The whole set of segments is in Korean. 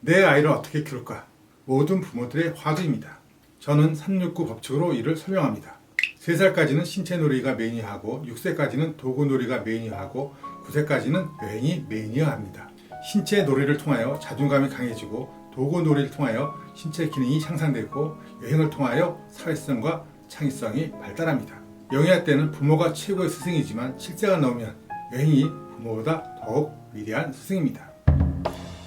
내 아이를 어떻게 키울까? 모든 부모들의 화두입니다. 저는 369 법칙으로 이를 설명합니다. 3살까지는 신체놀이가 메인이하고 6세까지는 도구놀이가 메인이하고 9세까지는 여행이 메인이어야 합니다. 신체 놀이를 통하여 자존감이 강해지고 도구놀이를 통하여 신체 기능이 향상되고 여행을 통하여 사회성과 창의성이 발달합니다. 영유아 때는 부모가 최고의 스승이지만 실세가 넘으면 여행이 부모보다 더욱 위대한 스승입니다.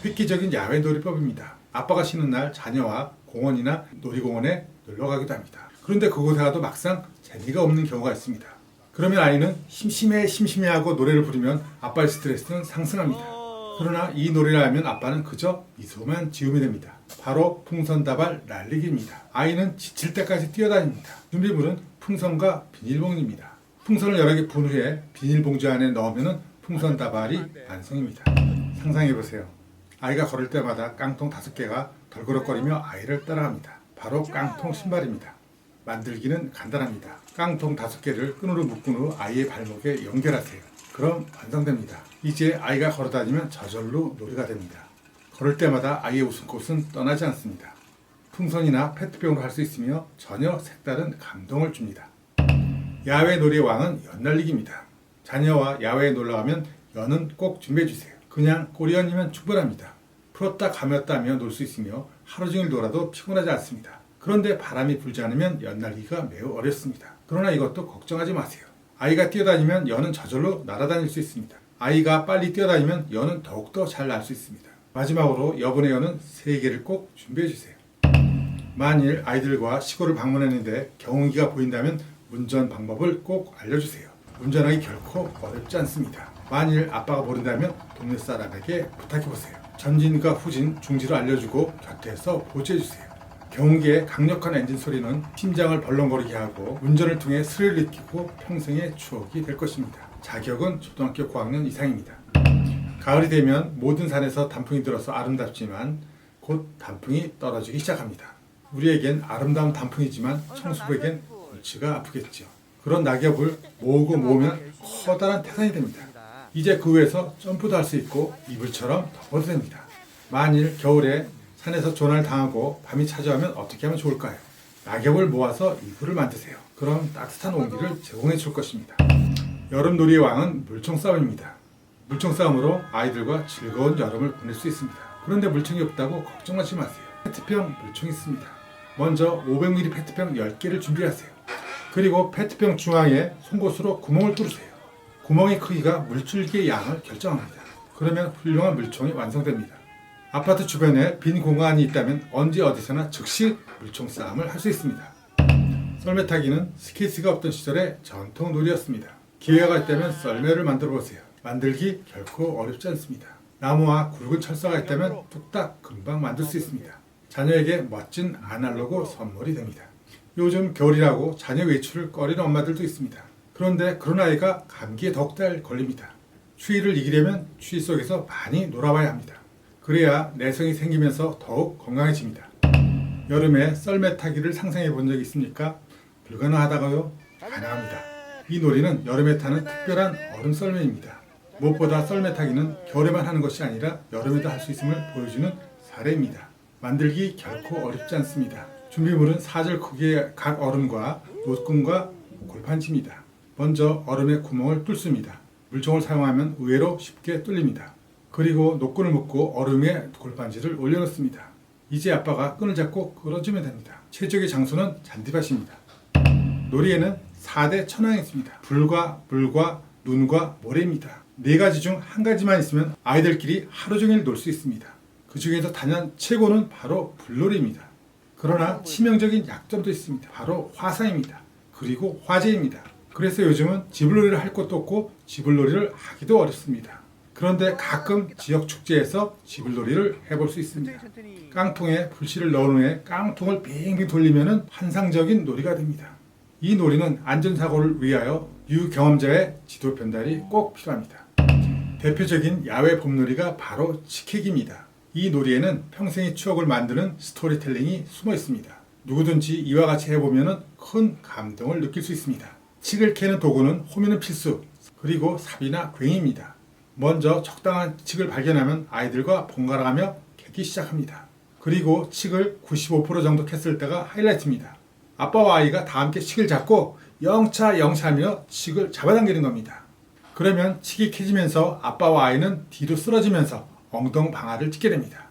획기적인 야외 놀이법입니다. 아빠가 쉬는 날 자녀와 공원이나 놀이공원에 놀러 가기도 합니다. 그런데 그곳에 가도 막상 재미가 없는 경우가 있습니다. 그러면 아이는 심심해 하고 노래를 부르면 아빠의 스트레스는 상승합니다. 그러나 이 노래를 하면 아빠는 그저 미소만 지으면 됩니다. 바로 풍선다발 날리기입니다. 아이는 지칠 때까지 뛰어다닙니다. 준비물은 풍선과 비닐봉지입니다. 풍선을 여러 개 분 후에 비닐봉지 안에 넣으면 풍선다발이 완성입니다. 상상해보세요. 아이가 걸을 때마다 깡통 5개가 덜그럭거리며 아이를 따라갑니다. 바로 깡통 신발입니다. 만들기는 간단합니다. 깡통 5개를 끈으로 묶은 후 아이의 발목에 연결하세요. 그럼 완성됩니다. 이제 아이가 걸어다니면 저절로 놀이가 됩니다. 걸을 때마다 아이의 웃음꽃은 떠나지 않습니다. 풍선이나 페트병으로 할 수 있으며 전혀 색다른 감동을 줍니다. 야외 놀이의 왕은 연날리기입니다. 자녀와 야외에 놀러가면 연은 꼭 준비해주세요. 그냥 꼬리연이면 충분합니다. 풀었다 감았다 하며 놀 수 있으며 하루 종일 놀아도 피곤하지 않습니다. 그런데 바람이 불지 않으면 연날리기가 매우 어렵습니다. 그러나 이것도 걱정하지 마세요. 아이가 뛰어다니면 연은 저절로 날아다닐 수 있습니다. 아이가 빨리 뛰어다니면 연은 더욱더 잘 날 수 있습니다. 마지막으로 여분의 연은 3개를 꼭 준비해주세요. 만일 아이들과 시골을 방문했는데 경운기가 보인다면 운전 방법을 꼭 알려주세요. 운전하기 결코 어렵지 않습니다. 만일 아빠가 모른다면 동네 사람에게 부탁해보세요. 전진과 후진, 중지를 알려주고 곁에서 보조해주세요. 경운기의 강력한 엔진 소리는 심장을 벌렁거리게 하고 운전을 통해 스릴을 느끼고 평생의 추억이 될 것입니다. 자격은 초등학교 고학년 이상입니다. 가을이 되면 모든 산에서 단풍이 들어서 아름답지만 곧 단풍이 떨어지기 시작합니다. 우리에겐 아름다운 단풍이지만 청수부에겐 골치가 아프겠죠. 그런 낙엽을 모으고 모으면 커다란 태산이 됩니다. 이제 그 위에서 점프도 할 수 있고 이불처럼 덮어도 됩니다. 만일 겨울에 산에서 조난을 당하고 밤이 찾아오면 어떻게 하면 좋을까요? 낙엽을 모아서 이불을 만드세요. 그럼 따뜻한 온기를 제공해 줄 것입니다. 여름놀이의 왕은 물총싸움입니다. 물총싸움으로 아이들과 즐거운 여름을 보낼 수 있습니다. 그런데 물총이 없다고 걱정하지 마세요. 페트병 물총이 있습니다. 먼저 500ml 페트병 10개를 준비하세요. 그리고 페트병 중앙에 송곳으로 구멍을 뚫으세요. 구멍의 크기가 물줄기의 양을 결정합니다. 그러면 훌륭한 물총이 완성됩니다. 아파트 주변에 빈 공간이 있다면 언제 어디서나 즉시 물총 싸움을 할 수 있습니다. 썰매타기는 스케이트가 없던 시절의 전통 놀이였습니다. 기회가 있다면 썰매를 만들어 보세요. 만들기 결코 어렵지 않습니다. 나무와 굵은 철사가 있다면 뚝딱 금방 만들 수 있습니다. 자녀에게 멋진 아날로그 선물이 됩니다. 요즘 겨울이라고 자녀 외출을 꺼리는 엄마들도 있습니다. 그런데 그런 아이가 감기에 더욱 잘 걸립니다. 추위를 이기려면 추위 속에서 많이 놀아봐야 합니다. 그래야 내성이 생기면서 더욱 건강해집니다. 여름에 썰매 타기를 상상해 본 적이 있습니까? 불가능하다고요? 가능합니다. 이 놀이는 여름에 타는 특별한 얼음 썰매입니다. 무엇보다 썰매 타기는 겨울에만 하는 것이 아니라 여름에도 할 수 있음을 보여주는 사례입니다. 만들기 결코 어렵지 않습니다. 준비물은 사절 크기의 각 얼음과 노끈과 골판지입니다. 먼저 얼음에 구멍을 뚫습니다. 물총을 사용하면 의외로 쉽게 뚫립니다. 그리고 노끈을 묶고 얼음 위에 골판지를 올려놓습니다. 이제 아빠가 끈을 잡고 끌어주면 됩니다. 최적의 장소는 잔디밭입니다. 놀이에는 4대 천왕이 있습니다. 불과 물과 눈과 모래입니다. 4가지 중 한 가지만 있으면 아이들끼리 하루 종일 놀 수 있습니다. 그 중에서 단연 최고는 바로 불놀이입니다. 그러나 치명적인 약점도 있습니다. 바로 화상입니다. 그리고 화재입니다. 그래서 요즘은 지불놀이를 할 곳도 없고 지불놀이를 하기도 어렵습니다. 그런데 가끔 지역 축제에서 지불놀이를 해볼 수 있습니다. 깡통에 불씨를 넣은 후에 깡통을 빙빙 돌리면 환상적인 놀이가 됩니다. 이 놀이는 안전사고를 위하여 유경험자의 지도 편달이 꼭 필요합니다. 대표적인 야외 봄놀이가 바로 치키기입니다. 이 놀이에는 평생의 추억을 만드는 스토리텔링이 숨어 있습니다. 누구든지 이와 같이 해보면 큰 감동을 느낄 수 있습니다. 칡을 캐는 도구는 호미는 필수, 그리고 삽이나 괭이입니다. 먼저 적당한 칡을 발견하면 아이들과 번갈아가며 찢기 시작합니다. 그리고 칡을 95% 정도 캤을 때가 하이라이트입니다. 아빠와 아이가 다 함께 칡을 잡고 영차 영차하며 칡을 잡아당기는 겁니다. 그러면 칡이 캐지면서 아빠와 아이는 뒤로 쓰러지면서 엉덩방아를 찢게 됩니다.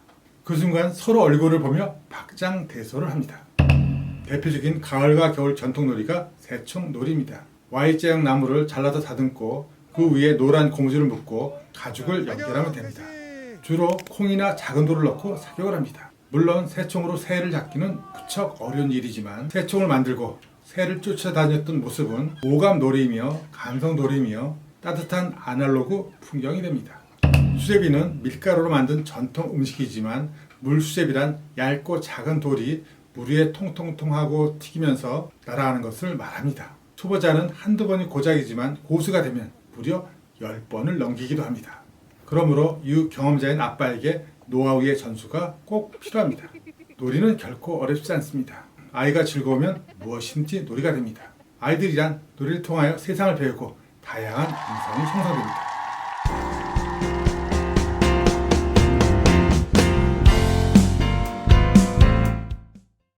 그 순간 서로 얼굴을 보며 박장대소를 합니다. 대표적인 가을과 겨울 전통놀이가 새총놀이입니다. Y자형 나무를 잘라서 다듬고 그 위에 노란 고무줄을 묶고 가죽을 연결하면 됩니다. 주로 콩이나 작은 돌을 넣고 사격을 합니다. 물론 새총으로 새를 잡기는 무척 어려운 일이지만 새총을 만들고 새를 쫓아다녔던 모습은 오감놀이이며 감성놀이이며 따뜻한 아날로그 풍경이 됩니다. 수제비는 밀가루로 만든 전통 음식이지만 물수제비란 얇고 작은 돌이 물 위에 통통통하고 튀기면서 날아가는 것을 말합니다. 초보자는 한두 번이 고작이지만 고수가 되면 무려 10번을 넘기기도 합니다. 그러므로 유경험자인 아빠에게 노하우의 전수가 꼭 필요합니다. 놀이는 결코 어렵지 않습니다. 아이가 즐거우면 무엇이든지 놀이가 됩니다. 아이들이란 놀이를 통하여 세상을 배우고 다양한 인성이 형성됩니다.